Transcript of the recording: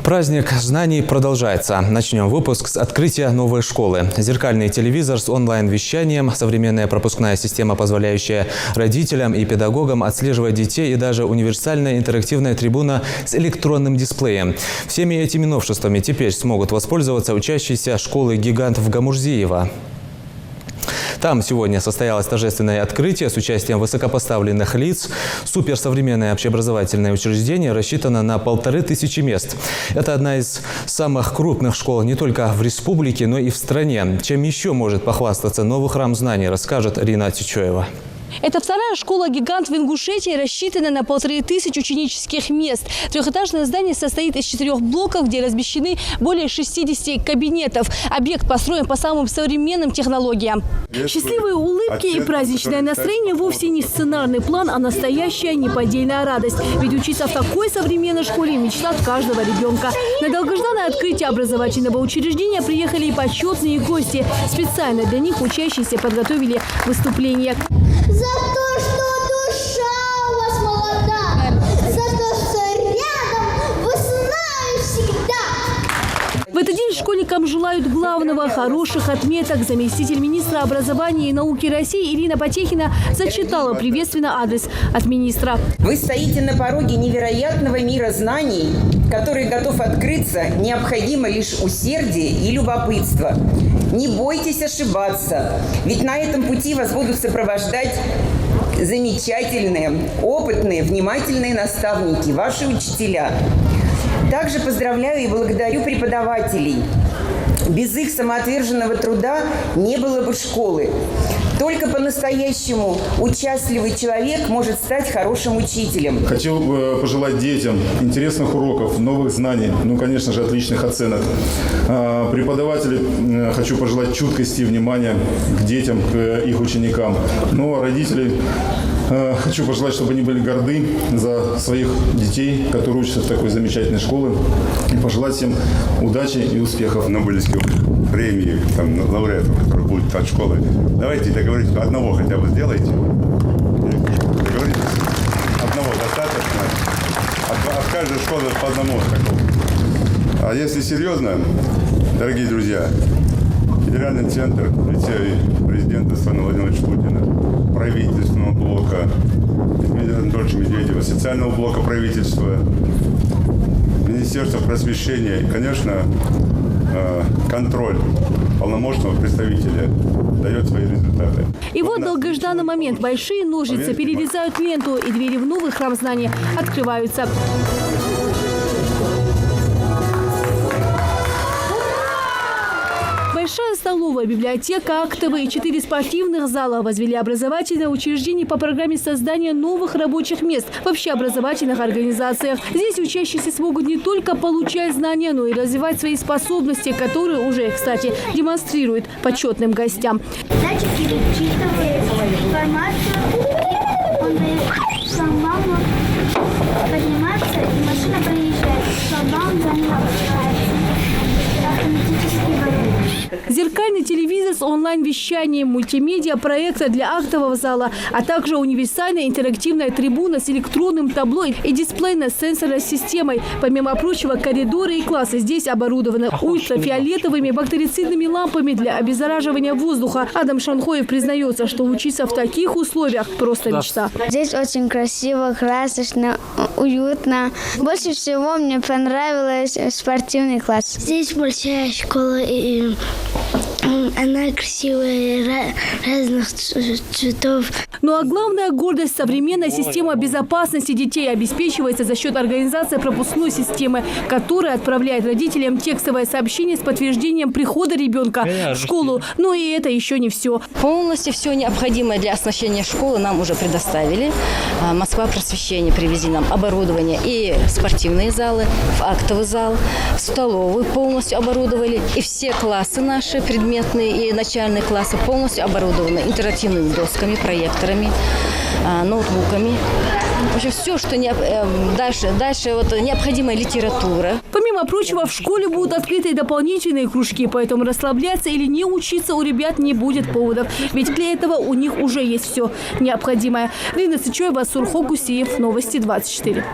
Праздник знаний продолжается. Начнем выпуск с открытия новой школы. Зеркальный телевизор с онлайн-вещанием, современная пропускная система, позволяющая родителям и педагогам отслеживать детей, и даже универсальная интерактивная трибуна с электронным дисплеем. Всеми этими новшествами теперь смогут воспользоваться учащиеся школы «Гигант» в Гамурзиево. Там сегодня состоялось торжественное открытие с участием высокопоставленных лиц. Суперсовременное общеобразовательное учреждение рассчитано на 1500 мест. Это одна из самых крупных школ не только в республике, но и в стране. Чем еще может похвастаться новый храм знаний, расскажет Рина Тичоева. Это вторая школа-гигант в Ингушетии, рассчитана на 1500 ученических мест. Трехэтажное здание состоит из 4 блоков, где размещены более 60 кабинетов. Объект построен по самым современным технологиям. Счастливые улыбки и праздничное настроение вовсе не сценарный план, а настоящая неподдельная радость. Ведь учиться в такой современной школе – мечта каждого ребенка. На долгожданное открытие образовательного учреждения приехали и почетные гости. Специально для них учащиеся подготовили выступление. За то, что душа у вас молода, за то, что рядом вы с нами всегда. В этот день школьникам желают главного – хороших отметок. Заместитель министра образования и науки России Ирина Потехина зачитала приветственный адрес от министра. Вы стоите на пороге невероятного мира знаний, который готов открыться. Необходимо лишь усердие и любопытство. Не бойтесь ошибаться, ведь на этом пути вас будут сопровождать замечательные, опытные, внимательные наставники, ваши учителя. Также поздравляю и благодарю преподавателей. Без их самоотверженного труда не было бы школы. Только по-настоящему участливый человек может стать хорошим учителем. Хочу пожелать детям интересных уроков, новых знаний, конечно же, отличных оценок. Преподавателям хочу пожелать чуткости и внимания к детям, к их ученикам. Ну а родителей хочу пожелать, чтобы они были горды за своих детей, которые учатся в такой замечательной школе. И пожелать всем удачи и успехов. Нобелевские премии, лауреатов, которые будут от школы. Давайте договоритесь, одного хотя бы сделайте. Договоритесь, одного достаточно. От каждой школы по одному такому. А если серьезно, дорогие друзья, Федеральный центр лицея президента Станислава Владимировича Путина, правительственного блока Дмитрия Анатольевича Медведева, социального блока правительства, Министерство просвещения и, конечно, контроль полномочного представителя дает свои результаты. И вот долгожданный момент. Большие ножницы перерезают ленту, и двери в новый храм знаний открываются. Большая столовая, библиотека, актовые и 4 спортивных зала возвели образовательное учреждение по программе создания новых рабочих мест в общеобразовательных организациях. Здесь учащиеся смогут не только получать знания, но и развивать свои способности, которые уже, кстати, демонстрируют почетным гостям. Датчики считывают информацию, он дает шлагбауму подниматься, и машина проезжает. Шлагбаум за ним опускается. Автоматический вариант. Зеркальный телевизор с онлайн-вещанием, мультимедиа, проектор для актового зала, а также универсальная интерактивная трибуна с электронным табло и дисплейной сенсорной системой. Помимо прочего, коридоры и классы здесь оборудованы ультрафиолетовыми бактерицидными лампами для обеззараживания воздуха. Адам Шанхоев признается, что учиться в таких условиях – просто мечта. Здесь очень красиво, красочно, уютно. Больше всего мне понравилось спортивный класс. Здесь большая школа, и она красивая, разных цветов. Ну а главная гордость – современная система безопасности детей обеспечивается за счет организации пропускной системы, которая отправляет родителям текстовое сообщение с подтверждением прихода ребенка в школу. Но и это еще не все. Полностью все необходимое для оснащения школы нам уже предоставили. Москва просвещение привезли нам оборудование и спортивные залы, в актовый зал, столовую полностью оборудовали. И все классы наши, предметные и начальные классы, полностью оборудованы интерактивными досками, проекторами, ноутбуками. В общем, все, что дальше необходимая литература. Помимо прочего, в школе будут открыты дополнительные кружки, поэтому расслабляться или не учиться у ребят не будет поводов. Ведь для этого у них уже есть все необходимое. Рина Тичоева, Сурхо Гусиев, Новости 24.